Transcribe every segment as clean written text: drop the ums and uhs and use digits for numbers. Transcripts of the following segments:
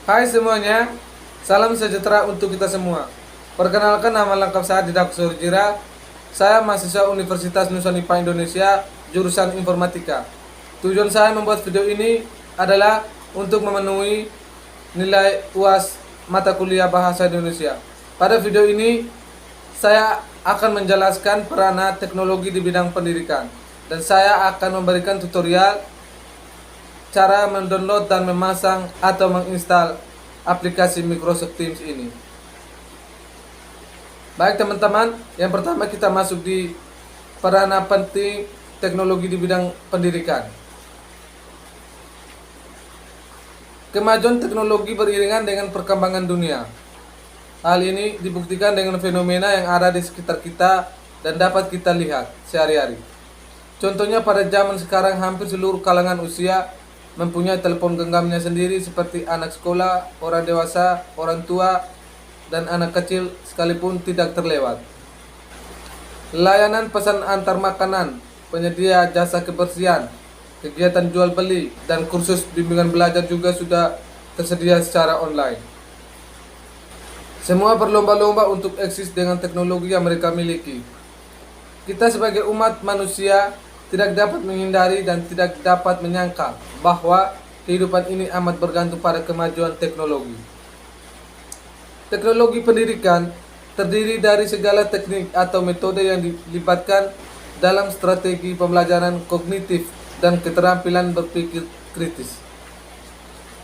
Hai semuanya, salam sejahtera untuk kita semua. Perkenalkan, nama lengkap saya Didak Surjira. Saya mahasiswa Universitas Nusa Nipah Indonesia, jurusan Informatika. Tujuan saya membuat video ini adalah untuk memenuhi nilai UAS mata kuliah Bahasa Indonesia. Pada video ini, saya akan menjelaskan peranan teknologi di bidang pendidikan. Dan saya akan memberikan tutorial cara mendownload dan memasang atau menginstal aplikasi Microsoft Teams ini. Baik teman-teman, yang pertama kita masuk di peranan penting teknologi di bidang pendidikan. Kemajuan teknologi beriringan dengan perkembangan dunia. Hal ini dibuktikan dengan fenomena yang ada di sekitar kita dan dapat kita lihat sehari-hari. Contohnya pada zaman sekarang hampir seluruh kalangan usia mempunyai telepon genggamnya sendiri, seperti anak sekolah, orang dewasa, orang tua, dan anak kecil sekalipun tidak terlewat. Layanan pesan antar makanan, penyedia jasa kebersihan, kegiatan jual beli, dan kursus bimbingan belajar juga sudah tersedia secara online. Semua berlomba-lomba untuk eksis dengan teknologi yang mereka miliki. Kita sebagai umat manusia tidak dapat menghindari dan tidak dapat menyangkal bahwa kehidupan ini amat bergantung pada kemajuan teknologi. Teknologi pendidikan terdiri dari segala teknik atau metode yang dilibatkan dalam strategi pembelajaran kognitif dan keterampilan berpikir kritis.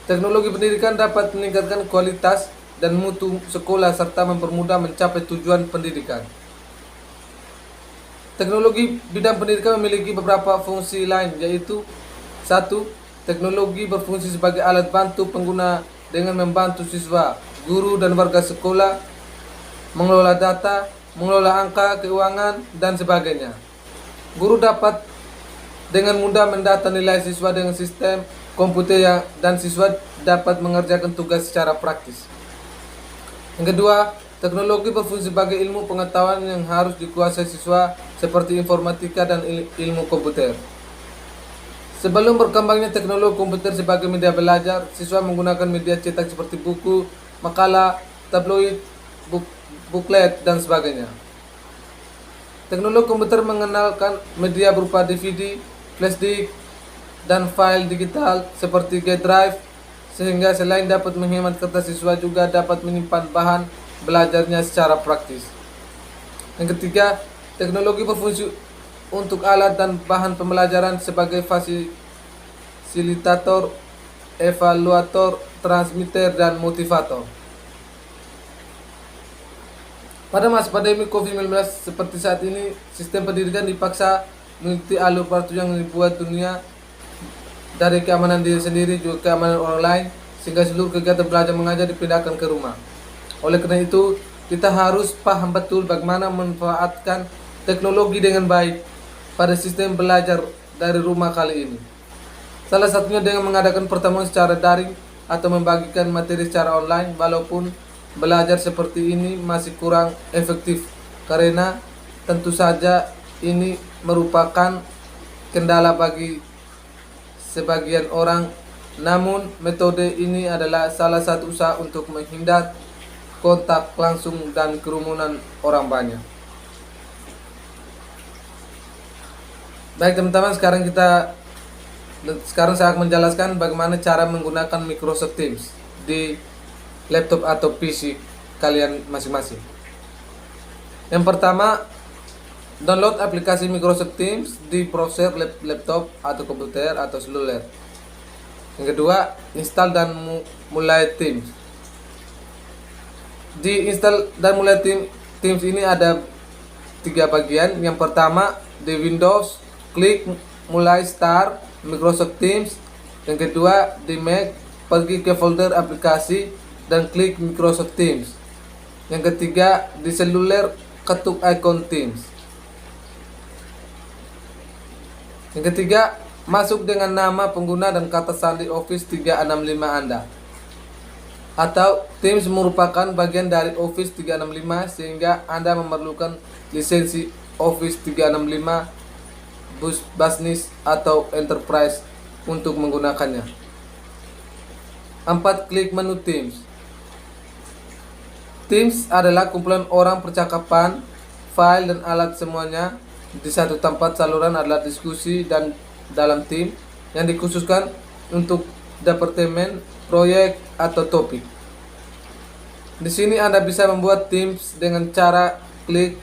Teknologi pendidikan dapat meningkatkan kualitas dan mutu sekolah serta mempermudah mencapai tujuan pendidikan. Teknologi bidang pendidikan memiliki beberapa fungsi lain, yaitu 1. Teknologi berfungsi sebagai alat bantu pengguna dengan membantu siswa, guru, dan warga sekolah mengelola data, mengelola angka, keuangan, dan sebagainya. Guru dapat dengan mudah mendata nilai siswa dengan sistem komputer dan siswa dapat mengerjakan tugas secara praktis. Yang kedua, teknologi berfungsi sebagai ilmu pengetahuan yang harus dikuasai siswa, seperti informatika dan ilmu komputer. Sebelum berkembangnya teknologi komputer sebagai media belajar, siswa menggunakan media cetak seperti buku, makalah, tabloid, buklet, dan sebagainya. Teknologi komputer mengenalkan media berupa DVD, flash disk, dan file digital seperti G-Drive, sehingga selain dapat menghemat kertas, siswa juga dapat menyimpan bahan belajarnya secara praktis. Yang ketiga, teknologi berfungsi untuk alat dan bahan pembelajaran sebagai fasilitator, evaluator, transmitter, dan motivator. Pada masa pandemi COVID-19 seperti saat ini, sistem pendidikan dipaksa mengikuti alur baru yang dibuat dunia, dari keamanan diri sendiri juga keamanan orang lain, sehingga seluruh kegiatan belajar mengajar dipindahkan ke rumah. Oleh karena itu, kita harus paham betul bagaimana memanfaatkan teknologi dengan baik pada sistem belajar dari rumah kali ini. Salah satunya dengan mengadakan pertemuan secara daring atau membagikan materi secara online, walaupun belajar seperti ini masih kurang efektif karena tentu saja ini merupakan kendala bagi sebagian orang. Namun metode ini adalah salah satu usaha untuk menghindar kontak langsung dan kerumunan orang banyak. Baik teman-teman, sekarang saya akan menjelaskan bagaimana cara menggunakan Microsoft Teams di laptop atau PC kalian masing-masing. Yang pertama, download aplikasi Microsoft Teams di browser laptop atau komputer atau seluler. Yang kedua, install dan mulai Teams. Di install dan mulai Teams ini ada 3 bagian. Yang pertama, di Windows, klik mulai start Microsoft Teams. Yang kedua, di Mac, pergi ke folder aplikasi dan klik Microsoft Teams. Yang ketiga, di seluler, ketuk icon Teams. Yang ketiga, masuk dengan nama pengguna dan kata sandi Office 365 Anda. Atau Teams merupakan bagian dari Office 365 sehingga Anda memerlukan lisensi Office 365 Business atau Enterprise untuk menggunakannya. 4. Klik menu Teams. Teams adalah kumpulan orang, percakapan, file, dan alat semuanya di satu tempat. Saluran adalah diskusi dan dalam tim yang dikhususkan untuk departemen, proyek, atau topik. Di sini Anda bisa membuat Teams dengan cara klik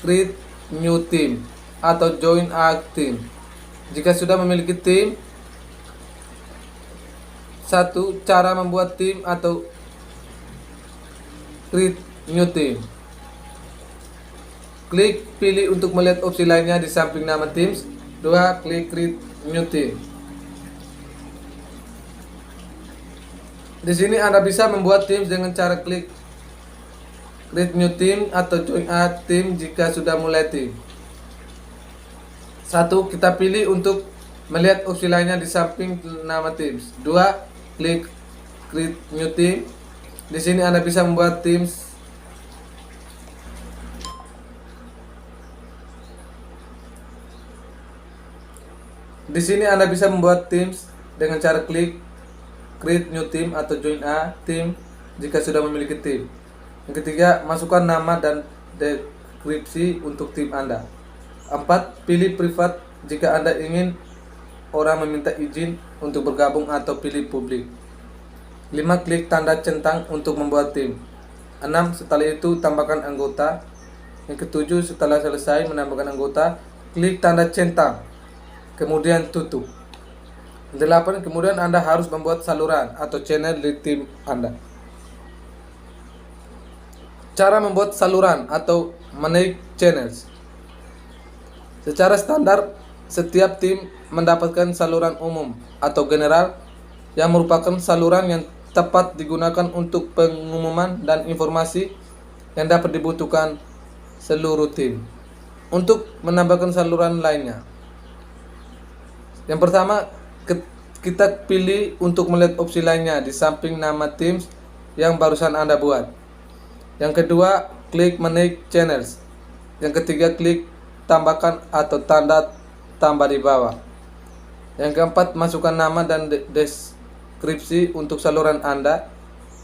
Create New Team atau Join a Team. Jika sudah memiliki tim, satu cara membuat tim atau Create New Team. Klik pilih untuk melihat opsi lainnya di samping nama Teams. 2. Klik Create New Team. Di sini Anda bisa membuat Teams dengan cara klik Create New Team atau Join a Team jika sudah mulai tim. 1. Kita pilih untuk melihat opsi lainnya di samping nama Teams. 2. Klik Create New Team. Di sini Anda bisa membuat Teams dengan cara klik Create New Team atau Join a Team jika sudah memiliki tim. Yang ketiga, masukkan nama dan deskripsi untuk tim Anda. 4. Pilih privat jika Anda ingin orang meminta izin untuk bergabung atau pilih publik. 5. Klik tanda centang untuk membuat tim. 6. Setelah itu tambahkan anggota. Yang ketujuh, setelah selesai menambahkan anggota, klik tanda centang, kemudian tutup. 8. Kemudian Anda harus membuat saluran atau channel di tim Anda. Cara membuat saluran atau manage channels. Secara standar, setiap tim mendapatkan saluran umum atau general yang merupakan saluran yang tepat digunakan untuk pengumuman dan informasi yang dapat dibutuhkan seluruh tim. Untuk menambahkan saluran lainnya, yang pertama, kita pilih untuk melihat opsi lainnya di samping nama Teams yang barusan Anda buat. Yang kedua, klik Manage Channels. Yang ketiga, klik tambahkan atau tanda tambah di bawah. Yang keempat, masukkan nama dan deskripsi untuk saluran Anda.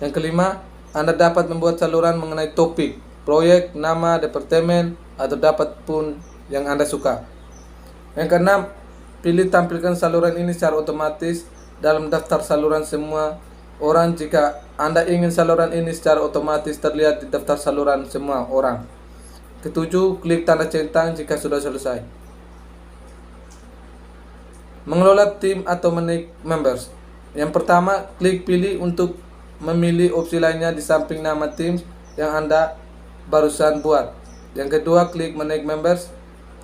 Yang kelima, Anda dapat membuat saluran mengenai topik, proyek, nama, departemen, atau dapat pun yang Anda suka. Yang keenam, pilih tampilkan saluran ini secara otomatis dalam daftar saluran semua orang jika Anda ingin saluran ini secara otomatis terlihat di daftar saluran semua orang. Ketujuh, klik tanda centang jika sudah selesai. Mengelola tim atau manage members. Yang pertama, klik pilih untuk memilih opsi lainnya di samping nama tim yang Anda barusan buat. Yang kedua, klik manage members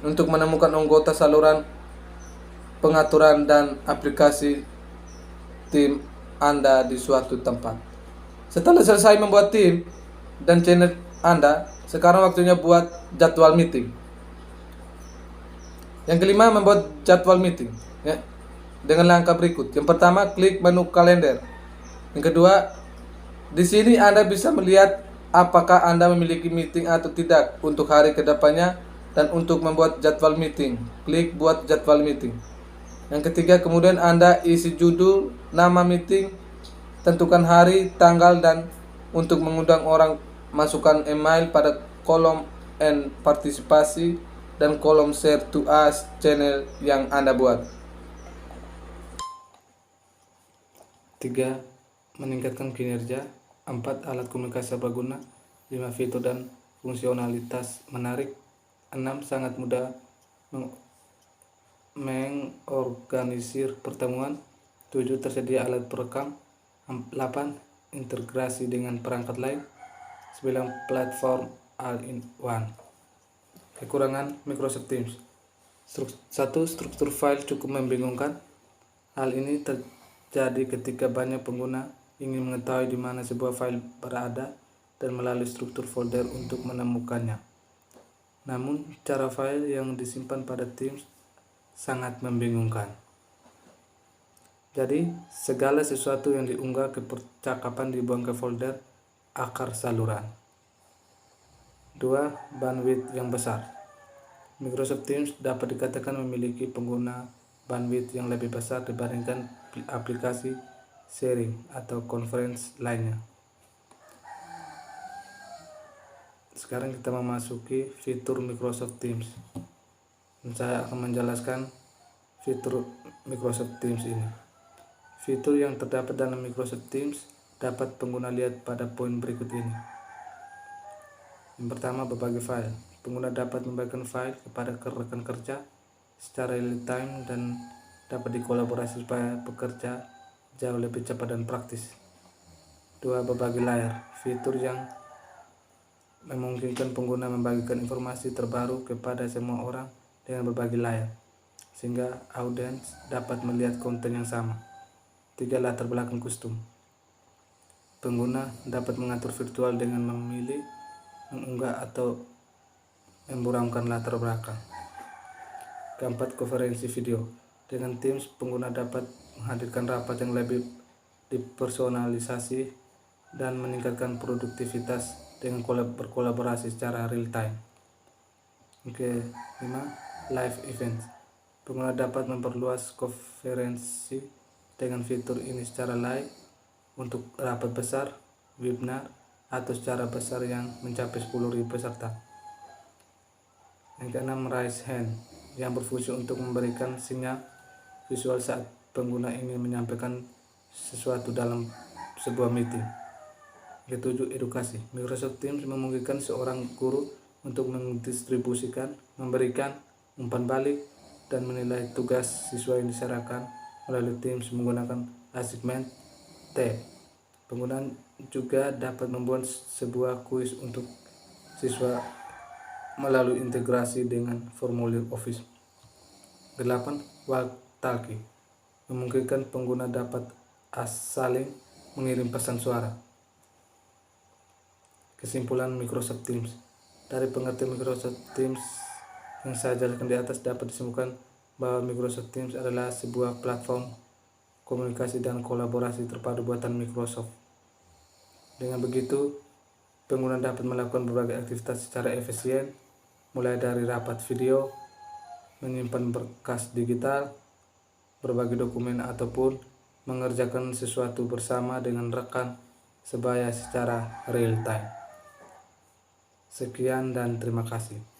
untuk menemukan anggota saluran, pengaturan, dan aplikasi tim Anda di suatu tempat. Setelah selesai membuat tim dan channel Anda, sekarang waktunya buat jadwal meeting. Yang kelima, membuat jadwal meeting ya, dengan langkah berikut. Yang pertama, klik menu kalender. Yang kedua, di sini Anda bisa melihat apakah Anda memiliki meeting atau tidak untuk hari kedepannya dan untuk membuat jadwal meeting. Klik buat jadwal meeting. Yang ketiga, kemudian Anda isi judul, nama meeting, tentukan hari, tanggal, dan untuk mengundang orang, masukkan email pada kolom and partisipasi dan kolom share to us channel yang Anda buat. 3. Meningkatkan kinerja. 4. Alat komunikasi berguna. 5. Fitur dan fungsionalitas menarik. 6. Sangat mudah mengorganisir pertemuan. 7. Tersedia alat perekam. 8. Integrasi dengan perangkat lain. 9. Platform all-in-one. Kekurangan Microsoft Teams. 1. Struktur file cukup membingungkan. Hal ini terjadi ketika banyak pengguna ingin mengetahui di mana sebuah file berada dan melalui struktur folder untuk menemukannya. Namun, cara file yang disimpan pada Teams sangat membingungkan. Jadi, segala sesuatu yang diunggah ke percakapan dibuang ke folder akar saluran. 2. Bandwidth yang besar. Microsoft Teams dapat dikatakan memiliki pengguna bandwidth yang lebih besar dibandingkan aplikasi sharing, atau conference lainnya. Sekarang kita memasuki fitur Microsoft Teams. Saya akan menjelaskan fitur Microsoft Teams ini. Fitur yang terdapat dalam Microsoft Teams dapat pengguna lihat pada poin berikut ini. Yang pertama, berbagi file. Pengguna dapat membagikan file kepada rekan kerja secara real time dan dapat dikolaborasi supaya bekerja jauh lebih cepat dan praktis. 2. Berbagi layar. Fitur yang memungkinkan pengguna membagikan informasi terbaru kepada semua orang dengan berbagi layar, sehingga audiens dapat melihat konten yang sama. 3. Latar belakang custom. Pengguna dapat mengatur virtual dengan memilih, mengunggah atau memburamkan latar belakang. 4. Konferensi video. Dengan Teams, pengguna dapat menghadirkan rapat yang lebih dipersonalisasi dan meningkatkan produktivitas dengan berkolaborasi secara real time. 5. Live event. Pengguna dapat memperluas konferensi dengan fitur ini secara live untuk rapat besar, webinar, atau secara besar yang mencapai 10.000 peserta. Yang ke-6, raise hand, yang berfungsi untuk memberikan sinyal visual saat pengguna ingin menyampaikan sesuatu dalam sebuah meeting. Ke-7, edukasi. Microsoft Teams memungkinkan seorang guru untuk mendistribusikan, memberikan umpan balik, dan menilai tugas siswa yang diserahkan melalui Teams menggunakan assignment tab. Pengguna juga dapat membuat sebuah kuis untuk siswa melalui integrasi dengan formulir Office. 8. Walkie-talkie. Memungkinkan pengguna dapat saling mengirim pesan suara. Kesimpulan Microsoft Teams. Dari pengertian Microsoft Teams yang saya jelaskan di atas dapat disimpulkan bahwa Microsoft Teams adalah sebuah platform komunikasi dan kolaborasi terpadu buatan Microsoft. Dengan begitu, pengguna dapat melakukan berbagai aktivitas secara efisien, mulai dari rapat video, menyimpan berkas digital, berbagi dokumen, ataupun mengerjakan sesuatu bersama dengan rekan sebaya secara real time. Sekian dan terima kasih.